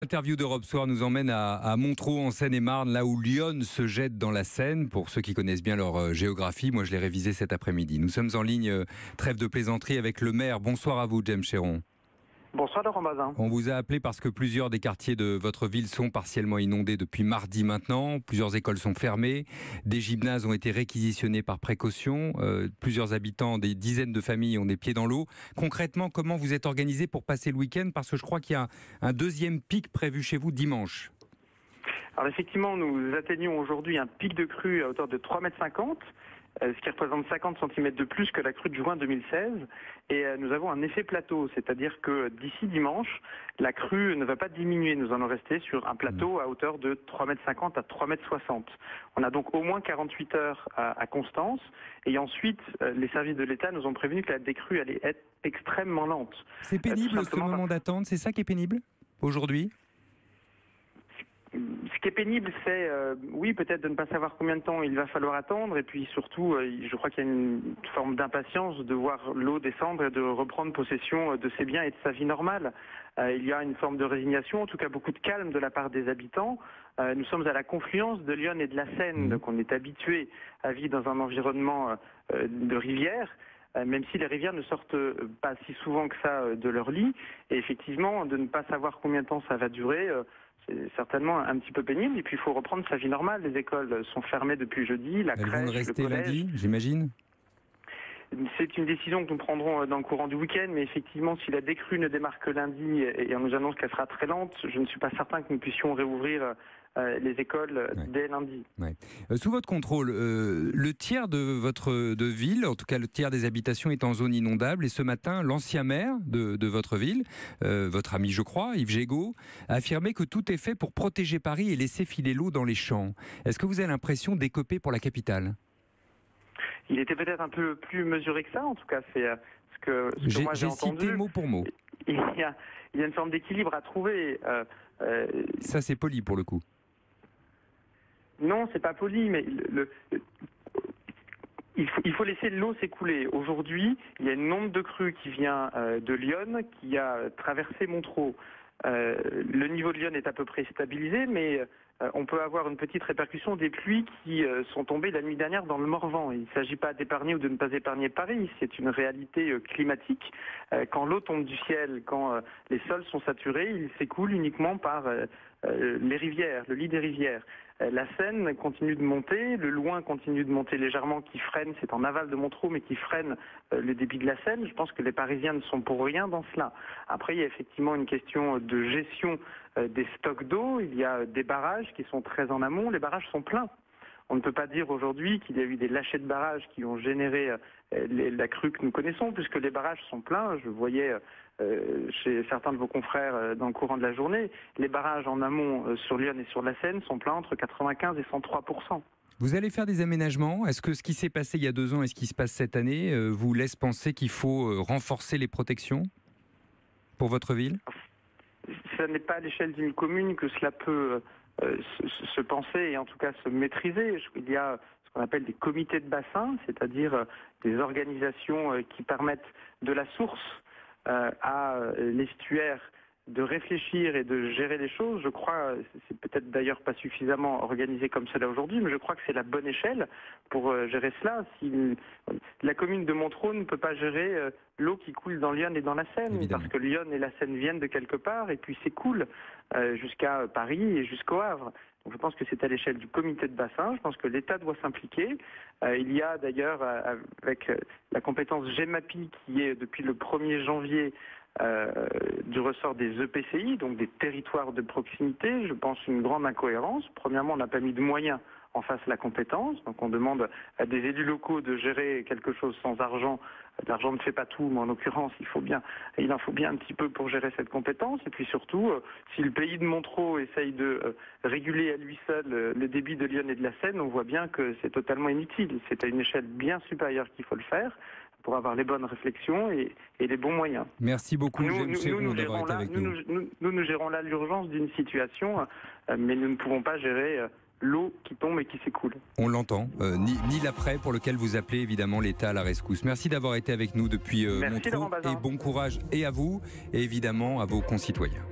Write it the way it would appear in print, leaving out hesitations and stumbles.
L'interview d'Europe Soir nous emmène à Montreux en Seine-et-Marne, là où l'Yonne se jette dans la Seine. Pour ceux qui connaissent bien leur géographie, moi je l'ai révisé cet après-midi. Nous sommes en ligne, trêve de plaisanterie, avec le maire. Bonsoir à vous, James Chéron. Bonsoir Laurent Bazin. On vous a appelé parce que plusieurs des quartiers de votre ville sont partiellement inondés depuis mardi maintenant. Plusieurs écoles sont fermées, des gymnases ont été réquisitionnés par précaution. Plusieurs habitants, des dizaines de familles ont des pieds dans l'eau. Concrètement, comment vous êtes organisé pour passer le week-end? Parce que je crois qu'il y a un deuxième pic prévu chez vous dimanche. Alors effectivement, nous atteignons aujourd'hui un pic de crue à hauteur de 3,50 m, ce qui représente 50 cm de plus que la crue de juin 2016. Et nous avons un effet plateau, c'est-à-dire que d'ici dimanche, la crue ne va pas diminuer. Nous allons rester sur un plateau à hauteur de 3,50 m à 3,60 m. On a donc au moins 48 heures à Constance. Et ensuite, les services de l'État nous ont prévenu que la décrue allait être extrêmement lente. C'est pénible ce moment d'attente, c'est ça qui est pénible aujourd'hui? Ce qui est pénible, c'est, oui, peut-être de ne pas savoir combien de temps il va falloir attendre. Et puis surtout, je crois qu'il y a une forme d'impatience de voir l'eau descendre et de reprendre possession de ses biens et de sa vie normale. Il y a une forme de résignation, en tout cas beaucoup de calme de la part des habitants. Nous sommes à la confluence de l'Yonne et de la Seine, donc on est habitué à vivre dans un environnement de rivière. Même si les rivières ne sortent pas si souvent que ça de leur lit. Et effectivement, de ne pas savoir combien de temps ça va durer, c'est certainement un petit peu pénible. Et puis il faut reprendre sa vie normale. Les écoles sont fermées depuis jeudi, la crèche, vont rester le collège. Lundi, j'imagine. C'est une décision que nous prendrons dans le courant du week-end, mais effectivement, si la décrue ne démarre que lundi et on nous annonce qu'elle sera très lente, je ne suis pas certain que nous puissions réouvrir les écoles dès lundi. Ouais. Sous votre contrôle, le tiers de ville, en tout cas le tiers des habitations est en zone inondable. Et ce matin, l'ancien maire de votre ville, votre ami je crois, Yves Gégaud, a affirmé que tout est fait pour protéger Paris et laisser filer l'eau dans les champs. Est-ce que vous avez l'impression d'écoper pour la capitale? Il était peut-être un peu plus mesuré que ça, en tout cas c'est ce que moi j'ai entendu. J'ai cité mot pour mot. Il y a une forme d'équilibre à trouver. Ça c'est poli pour le coup. Non, c'est pas poli, mais il faut laisser l'eau s'écouler. Aujourd'hui, il y a une onde de crue qui vient de Lyon, qui a traversé Montreux. Le niveau de Lyon est à peu près stabilisé, mais on peut avoir une petite répercussion des pluies qui sont tombées la nuit dernière dans le Morvan. Il ne s'agit pas d'épargner ou de ne pas épargner Paris, c'est une réalité climatique. Quand l'eau tombe du ciel, quand les sols sont saturés, ils s'écoulent uniquement par les rivières, le lit des rivières. La Seine continue de monter, le Loing continue de monter légèrement, qui freine, c'est en aval de Montreux, mais qui freine le débit de la Seine. Je pense que les Parisiens ne sont pour rien dans cela. Après, il y a effectivement une question de gestion des stocks d'eau. Il y a des barrages qui sont très en amont. Les barrages sont pleins. On ne peut pas dire aujourd'hui qu'il y a eu des lâchers de barrages qui ont généré la crue que nous connaissons, puisque les barrages sont pleins. Je voyais chez certains de vos confrères dans le courant de la journée, les barrages en amont sur Lyon et sur la Seine sont pleins entre 95 et 103%. Vous allez faire des aménagements? Est-ce que ce qui s'est passé il y a 2 ans et ce qui se passe cette année vous laisse penser qu'il faut renforcer les protections pour votre ville? Ce n'est pas à l'échelle d'une commune que cela peut se penser et en tout cas se maîtriser. Il y a ce qu'on appelle des comités de bassin, c'est-à-dire des organisations qui permettent de la source à l'estuaire de réfléchir et de gérer les choses. Je crois, c'est peut-être d'ailleurs pas suffisamment organisé comme cela aujourd'hui, mais je crois que c'est la bonne échelle pour gérer cela. Si la commune de Montreux ne peut pas gérer l'eau qui coule dans Lyon et dans la Seine, évidemment, parce que Lyon et la Seine viennent de quelque part et puis s'écoulent jusqu'à Paris et jusqu'au Havre. Donc je pense que c'est à l'échelle du comité de bassin. Je pense que l'État doit s'impliquer. Il y a d'ailleurs, avec la compétence GEMAPI qui est depuis le 1er janvier du ressort des EPCI, donc des territoires de proximité, je pense une grande incohérence. Premièrement, on n'a pas mis de moyens en face de la compétence. Donc on demande à des élus locaux de gérer quelque chose sans argent. L'argent ne fait pas tout, mais en l'occurrence, il en faut bien un petit peu pour gérer cette compétence. Et puis surtout, si le pays de Montreux essaye de réguler à lui seul le débit de Lyon et de la Seine, on voit bien que c'est totalement inutile. C'est à une échelle bien supérieure qu'il faut le faire pour avoir les bonnes réflexions et les bons moyens. Merci beaucoup, James Chéron, d'avoir été avec nous. Nous gérons là l'urgence d'une situation, mais nous ne pouvons pas gérer l'eau qui tombe et qui s'écoule. On l'entend, ni l'après pour lequel vous appelez évidemment l'État à la rescousse. Merci d'avoir été avec nous depuis Montreux et bon courage et à vous et évidemment à vos concitoyens.